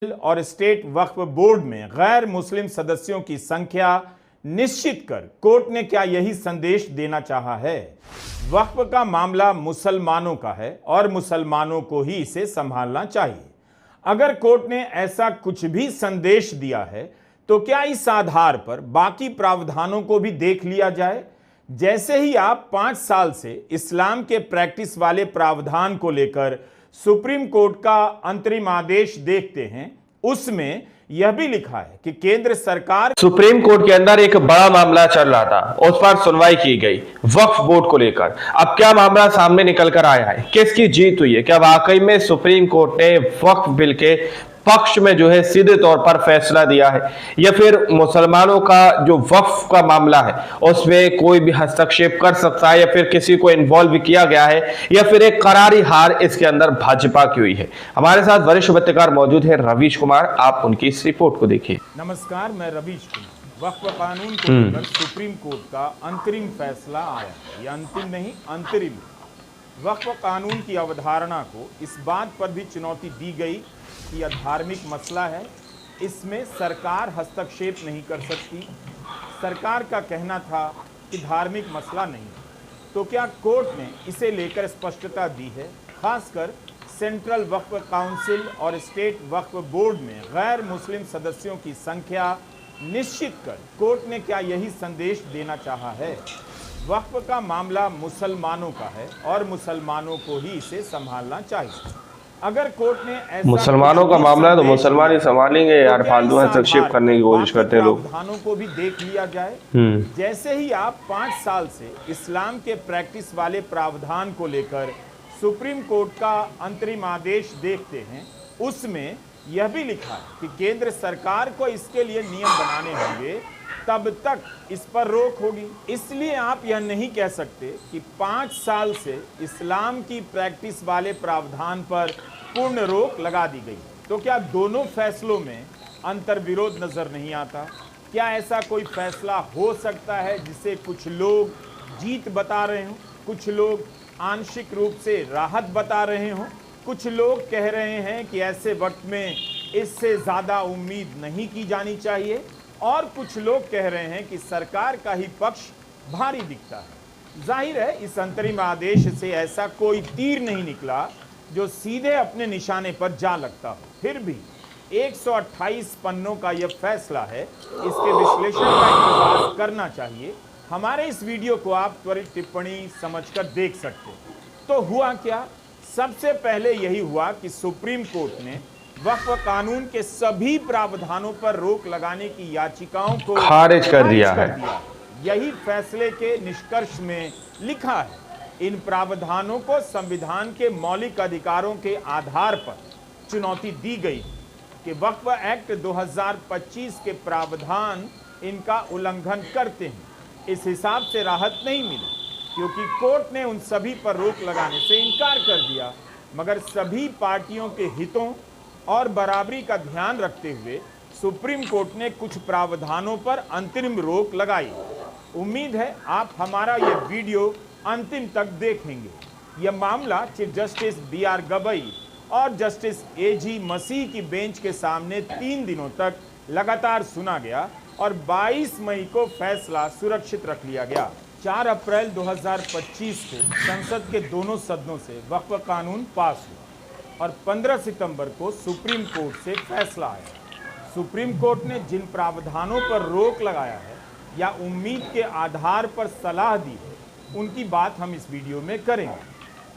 और स्टेट वक्फ बोर्ड में गैर मुस्लिम सदस्यों की संख्या निश्चित कर कोर्ट ने क्या यही संदेश देना चाहा है? वक्फ का मामला मुसलमानों का है और मुसलमानों को ही इसे संभालना चाहिए। अगर कोर्ट ने ऐसा कुछ भी संदेश दिया है तो क्या इस आधार पर बाकी प्रावधानों को भी देख लिया जाए? जैसे ही आप 5 साल से इस्लाम के प्रैक्टिस वाले प्रावधान को लेकर सुप्रीम कोर्ट का अंतरिम आदेश देखते हैं, उसमें यह भी लिखा है कि केंद्र सरकार सुप्रीम कोर्ट के अंदर एक बड़ा मामला चल रहा था, उस पर सुनवाई की गई वक्फ बोर्ड को लेकर। अब क्या मामला सामने निकल कर आया है, किसकी जीत हुई है? क्या वाकई में सुप्रीम कोर्ट ने वक्फ बिल के पक्ष में जो है सीधे तौर पर फैसला दिया है, या फिर मुसलमानों का जो वक्फ का मामला है उसमें कोई भी हस्तक्षेप कर सकता है, या फिर किसी को इन्वॉल्व किया गया है, या फिर एक करारी हार इसके अंदर भाजपा की हुई है? हमारे साथ वरिष्ठ पत्रकार मौजूद है रवीश कुमार, आप उनकी इस रिपोर्ट को देखिए। नमस्कार, मैं रवीश कुमार। वक्फ कानून को लेकर सुप्रीम कोर्ट का अंतरिम फैसला आया है। यह अंतिम नहीं, अंतरिम। वक्फ कानून की अवधारणा को इस बात पर भी चुनौती दी गई कि यह धार्मिक मसला है, इसमें सरकार हस्तक्षेप नहीं कर सकती। सरकार का कहना था कि धार्मिक मसला नहीं, तो क्या कोर्ट ने इसे लेकर स्पष्टता दी है? खासकर सेंट्रल वक्फ काउंसिल और स्टेट वक्फ बोर्ड में गैर मुस्लिम सदस्यों की संख्या निश्चित कर कोर्ट ने क्या यही संदेश देना चाहा है? वक्फ का मामला मुसलमानों का है और मुसलमानों को ही इसे संभालना चाहिए। अगर कोर्ट ने ऐसा मुसलमानों का मामला है तो मुसलमान ही संभालेंगे यार, फालतू हस्तक्षेप करने की कोशिश करते हैं लोग। प्रावधानों को भी देख लिया जाए। जैसे ही आप 5 साल से इस्लाम के प्रैक्टिस वाले प्रावधान को लेकर सुप्रीम कोर्ट का अंतरिम आदेश देखते हैं, उसमें यह भी लिखा है कि केंद्र सरकार को इसके लिए नियम बनाने होंगे, तब तक इस पर रोक होगी। इसलिए आप यह नहीं कह सकते कि 5 साल से इस्लाम की प्रैक्टिस वाले प्रावधान पर पूर्ण रोक लगा दी गई। तो क्या दोनों फैसलों में अंतर विरोध नजर नहीं आता? क्या ऐसा कोई फैसला हो सकता है जिसे कुछ लोग जीत बता रहे हों, कुछ लोग आंशिक रूप से राहत बता रहे हों, कुछ लोग कह रहे हैं कि ऐसे वक्त में इससे ज़्यादा उम्मीद नहीं की जानी चाहिए, और कुछ लोग कह रहे हैं कि सरकार का ही पक्ष भारी दिखता है। जाहिर है इस अंतरिम आदेश से ऐसा कोई तीर नहीं निकला जो सीधे अपने निशाने पर जा लगता हो। फिर भी 128 पन्नों का यह फैसला है, इसके विश्लेषण का इंतजार करना चाहिए। हमारे इस वीडियो को आप त्वरित टिप्पणी समझकर देख सकते हैं। तो हुआ क्या? सबसे पहले यही हुआ कि सुप्रीम कोर्ट ने वक्फ कानून के सभी प्रावधानों पर रोक लगाने की याचिकाओं को खारिज कर दिया है। यही फैसले के निष्कर्ष में लिखा है। इन प्रावधानों को संविधान के मौलिक अधिकारों के आधार पर चुनौती दी गई कि वक्फ एक्ट 2025 के प्रावधान इनका उल्लंघन करते हैं। इस हिसाब से राहत नहीं मिली क्योंकि कोर्ट ने उन सभी पर रोक लगाने से इनकार कर दिया। मगर सभी पार्टियों के हितों और बराबरी का ध्यान रखते हुए सुप्रीम कोर्ट ने कुछ प्रावधानों पर अंतरिम रोक लगाई। उम्मीद है आप हमारा यह वीडियो अंतिम तक देखेंगे। यह मामला चीफ जस्टिस BR गवई और जस्टिस AG मसीह की बेंच के सामने 3 दिनों तक लगातार सुना गया और 22 मई को फैसला सुरक्षित रख लिया गया। 4 अप्रैल 2025 को संसद के दोनों सदनों से वक्फ कानून पास हुआ और 15 सितंबर को सुप्रीम कोर्ट से फैसला आया। सुप्रीम कोर्ट ने जिन प्रावधानों पर रोक लगाया है या उम्मीद के आधार पर सलाह दी है, उनकी बात हम इस वीडियो में करेंगे।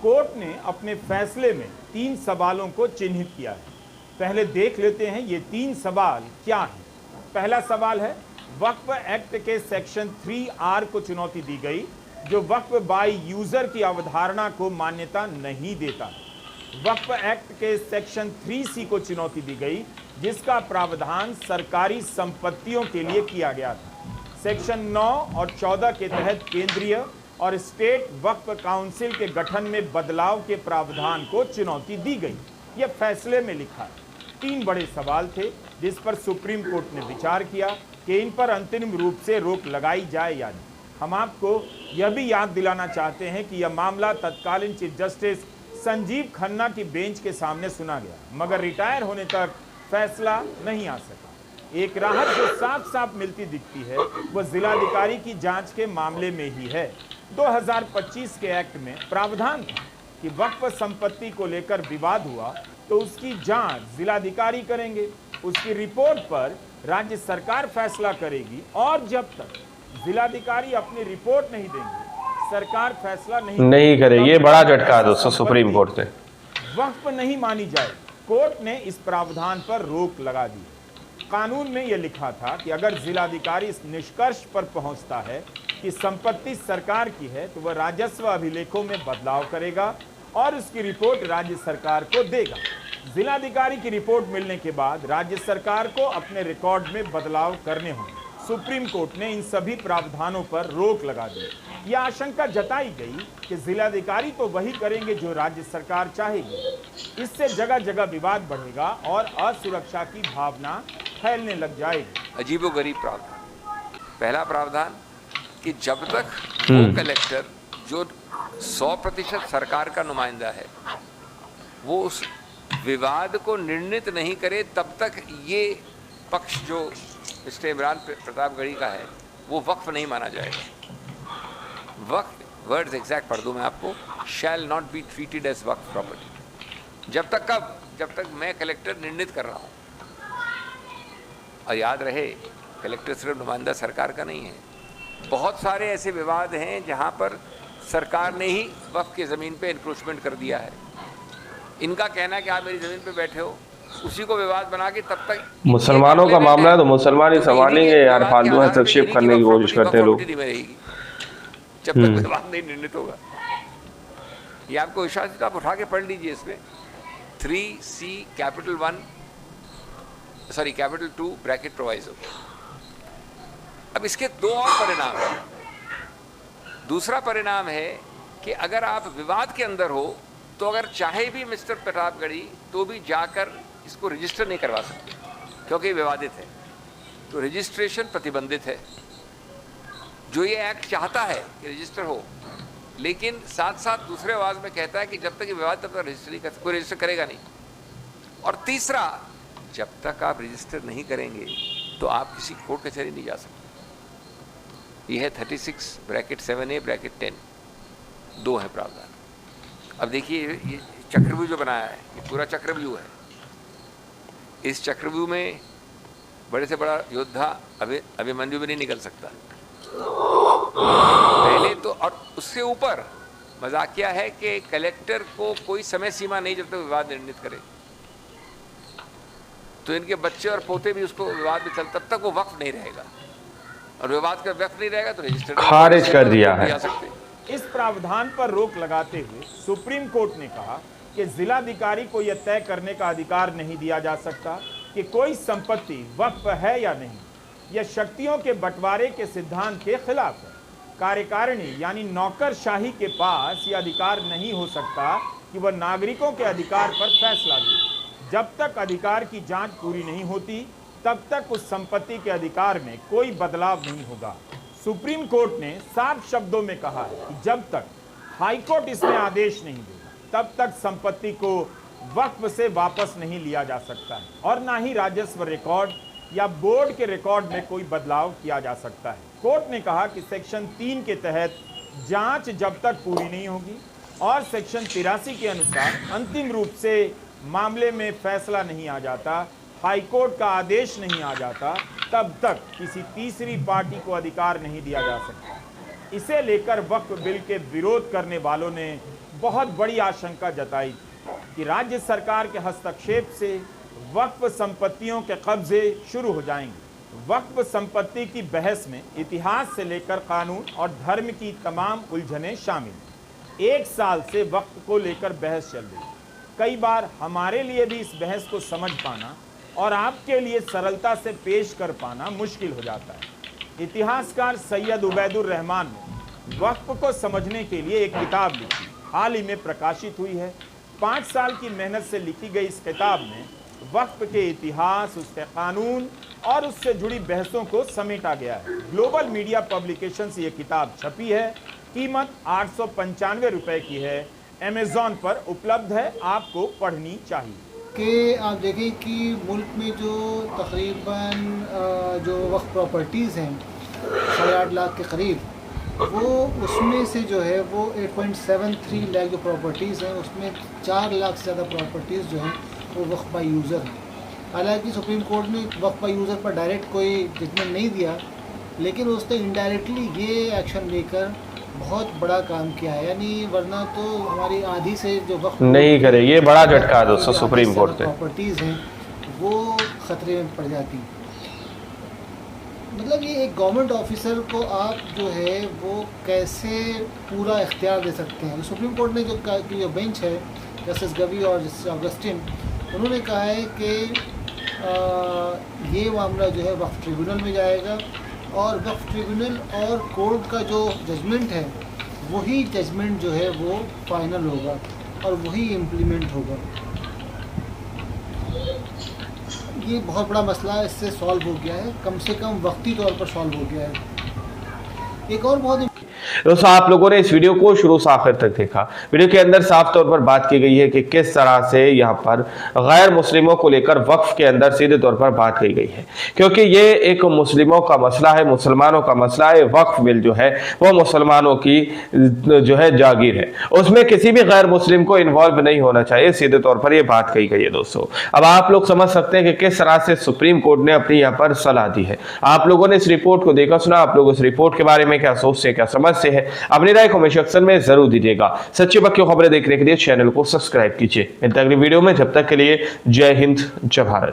कोर्ट ने अपने फैसले में 3 सवालों को चिन्हित किया है। पहले देख लेते हैं ये 3 सवाल क्या हैं। पहला सवाल है, वक्फ एक्ट के सेक्शन 3R को चुनौती दी गई जो वक्फ बाय यूजर की अवधारणा को मान्यता नहीं देता। वक्फ एक्ट के सेक्शन 3C को चुनौती दी गई जिसका प्रावधान सरकारी संपत्तियों के लिए किया गया था। सेक्शन 9 और 14 के तहत केंद्रीय और स्टेट वक्फ काउंसिल के गठन में बदलाव के प्रावधान को चुनौती दी गई। यह फैसले में लिखा है। 3 बड़े सवाल थे जिस पर सुप्रीम कोर्ट ने विचार किया कि इन पर अंतरिम रूप से रोक लगाई जाए या नहीं। हम आपको यह भी याद दिलाना चाहते हैं कि यह मामला तत्कालीन चीफ जस्टिस संजीव खन्ना की बेंच के सामने सुना गया, मगर रिटायर होने तक फैसला नहीं आ सका। एक राहत जो साफ साफ मिलती दिखती है वह जिलाधिकारी की जांच के मामले में ही है। 2025 के एक्ट में प्रावधान था कि वक्फ संपत्ति को लेकर विवाद हुआ तो उसकी जांच जिलाधिकारी करेंगे, उसकी रिपोर्ट पर राज्य सरकार फैसला करेगी और जब तक जिलाधिकारी अपनी रिपोर्ट नहीं देंगे सरकार फैसला नहीं करेगी। ये बड़ा झटका है दोस्तों सुप्रीम कोर्ट से। वक्फ नहीं मानी जाए, कोर्ट ने इस प्रावधान पर रोक लगा दी। कानून में यह लिखा था कि अगर जिलाधिकारी इस निष्कर्ष पर पहुंचता है कि संपत्ति सरकार की है तो वह राजस्व अभिलेखों में बदलाव करेगा और उसकी रिपोर्ट राज्य सरकार को देगा। जिलाधिकारी की रिपोर्ट मिलने के बाद राज्य सरकार को अपने रिकॉर्ड में बदलाव करने होंगे। सुप्रीम कोर्ट ने इन सभी प्रावधानों पर रोक लगा दी। यह आशंका जताई गई कि जिलाधिकारी तो वही करेंगे जो राज्य सरकार चाहेगी। इससे जगह जगह विवाद बढ़ेगा और असुरक्षा की भावना फैलने लग जाएगी। अजीबोगरीब प्रावधान। पहला प्रावधान कि जब तक वो कलेक्टर जो 100% सरकार का नुमाइंदा है वो उस विवाद को निर्णित नहीं करे तब तक ये पक्ष जो मिस्टर इमरान प्रतापगढ़ी का है वो वक्फ नहीं माना जाएगा। वक्फ वर्ड्स एग्जैक्ट पढ़ दूँ मैं आपको, shall not be treated as waqf property. जब तक मैं कलेक्टर निर्णित कर रहा हूँ। और याद रहे कलेक्टर सिर्फ नुमाइंदा सरकार का नहीं है। बहुत सारे ऐसे विवाद हैं जहाँ पर सरकार ने ही वक्फ की ज़मीन पे इंक्रोचमेंट कर दिया है। इनका कहना है कि आप मेरी ज़मीन पे बैठे हो, उसी को विवाद बना के तब तक मुसलमानों का मामला है तो मुसलमान ही संभालेंगे यार, फालतू हस्तक्षेप करने की कोशिश करते हैं लोग। जब तक विवाद नहीं निर्णित होगा। ये आपको विश्वास, आप उठा के पढ़ लीजिए। इसमें 3C कैपिटल 2 ब्रैकेट प्रोवाइजो। अब इसके दो और परिणाम हैं। दूसरा परिणाम है कि अगर आप विवाद के अंदर हो तो अगर चाहे भी मिस्टर प्रतापगढ़ी तो भी जाकर इसको रजिस्टर नहीं करवा सकते क्योंकि विवादित है, तो रजिस्ट्रेशन प्रतिबंधित है। जो ये एक्ट चाहता है कि रजिस्टर हो, लेकिन साथ साथ दूसरे आवाज में कहता है कि जब तक ये विवाद तब तक रजिस्टर कोई रजिस्टर करेगा नहीं। और तीसरा, जब तक आप रजिस्टर नहीं करेंगे तो आप किसी कोर्ट कचहरी नहीं जा सकते। यह है 36 ब्रैकेट 7A ब्रैकेट 10, दो है प्रावधान। अब देखिए ये चक्रव्यूह जो बनाया है, ये पूरा चक्रव्यूह है। इस चक्रव्यूह में बड़े से बड़ा योद्धा अभिमन्यु भी नहीं निकल सकता पहले तो। और उससे ऊपर मजाकिया है कि कलेक्टर को कोई समय सीमा नहीं जब तक विवाद निर्णित करे, तो इनके बच्चे और पोते भी उसको विवाद में चल तब तक वो वक्फ नहीं रहेगा, और विवाद का वक्फ नहीं रहेगा तो रजिस्टर खारिज कर दिया है। इस प्रावधान पर रोक लगाते हुए सुप्रीम कोर्ट ने कहा कि जिलाधिकारी को यह तय करने का अधिकार नहीं दिया जा सकता कि कोई संपत्ति वक्फ है या नहीं। यह शक्तियों के बंटवारे के सिद्धांत के खिलाफ है। कार्यकारिणी यानी नौकरशाही के पास यह अधिकार नहीं हो सकता कि वह नागरिकों के अधिकार पर फैसला दे। जब तक अधिकार की जांच पूरी नहीं होती तब तक उस संपत्ति के अधिकार में कोई बदलाव नहीं होगा। सुप्रीम कोर्ट ने साफ शब्दों में कहा है कि जब तक हाईकोर्ट इसमें आदेश नहीं देगा तब तक संपत्ति को वक्फ से वापस नहीं लिया जा सकता है और ना ही राजस्व रिकॉर्ड या बोर्ड के रिकॉर्ड में कोई बदलाव किया जा सकता है। कोर्ट ने कहा कि सेक्शन 3 के तहत जांच जब तक पूरी नहीं होगी और सेक्शन 83 के अनुसार अंतिम रूप से मामले में फैसला नहीं आ जाता, हाईकोर्ट का आदेश नहीं आ जाता, तब तक किसी तीसरी पार्टी को अधिकार नहीं दिया जा सकता। इसे लेकर वक्फ बिल के विरोध करने वालों ने बहुत बड़ी आशंका जताई कि राज्य सरकार के हस्तक्षेप से वक्फ संपत्तियों के कब्जे शुरू हो जाएंगे। वक्फ संपत्ति की बहस में इतिहास से लेकर कानून और धर्म की तमाम उलझनें शामिल। 1 साल से वक्फ को लेकर बहस चल रही। कई बार हमारे लिए भी इस बहस को समझ पाना और आपके लिए सरलता से पेश कर पाना मुश्किल हो जाता है। इतिहासकार सैयद उबैदुर रहमान ने वक्फ को समझने के लिए एक किताब लिखी, हाल ही में प्रकाशित हुई है। 5 साल की मेहनत से लिखी गई इस किताब में वक्फ के इतिहास, उसके कानून और उससे जुड़ी बहसों को समेटा गया है। ग्लोबल मीडिया पब्लिकेशन से यह किताब छपी है। कीमत 895 रुपए की है। अमेज़न पर उपलब्ध है, आपको पढ़नी चाहिए। कि आप देखें कि मुल्क में जो तकरीबन जो वक्फ प्रॉपर्टीज़ हैं 8.5 लाख के करीब, वो उसमें से जो है वो 8.73 लाख जो प्रॉपर्टीज़ हैं उसमें 4 लाख से ज़्यादा प्रॉपर्टीज़ जो हैं वो वक्फ बाय यूज़र हैं। हालांकि सुप्रीम कोर्ट ने वक्फ बाय यूज़र पर डायरेक्ट कोई जजमेंट नहीं दिया, लेकिन उसने इनडायरेक्टली ये एक्शन लेकर बहुत बड़ा काम किया है। यानी वरना तो हमारी आधी से जो वक्त नहीं करे, ये बड़ा झटका है दोस्तों सुप्रीम कोर्ट से। प्रॉपर्टीज़ हैं वो ख़तरे में पड़ जाती। मतलब ये एक गवर्नमेंट ऑफिसर को आप जो है वो कैसे पूरा इख्तियार दे सकते हैं। सुप्रीम कोर्ट ने जो बेंच है जस्टिस गवी और जस्टिस ऑगस्टिन, उन्होंने कहा है कि ये मामला जो है वक्फ ट्रिब्यूनल में जाएगा और वक्फ ट्रिब्यूनल और कोर्ट का जो जजमेंट है वही जजमेंट जो है वो फाइनल होगा और वही इम्प्लीमेंट होगा। ये बहुत बड़ा मसला इससे सॉल्व हो गया है, कम से कम वक्ती तौर पर सॉल्व हो गया है। एक और बहुत दोस्तों, आप लोगों ने इस वीडियो को शुरू से आखिर तक देखा। वीडियो के अंदर साफ तौर पर बात की गई है कि किस तरह से यहाँ पर गैर मुस्लिमों को लेकर वक्फ के अंदर सीधे तौर पर बात की गई है, क्योंकि ये एक मुस्लिमों का मसला है, मुसलमानों का मसला है। वक्फ बिल जो है वो मुसलमानों की जो है जागीर है, उसमें किसी भी गैर मुस्लिम को इन्वॉल्व नहीं होना चाहिए, सीधे तौर पर यह बात कही गई है। दोस्तों, अब आप लोग समझ सकते हैं कि किस तरह से सुप्रीम कोर्ट ने अपनी यहाँ पर सलाह दी है। आप लोगों ने इस रिपोर्ट को देखा सुना, आप लोग इस रिपोर्ट के बारे में क्या सोचते हैं, क्या समझते हैं, अपनी राय कमेंट सेक्शन में जरूर दीजिएगा। सच्ची बक्की खबरें देखने के लिए चैनल को सब्सक्राइब कीजिए। मिलते हैं अगली वीडियो में, जब तक के लिए जय हिंद, जय भारत।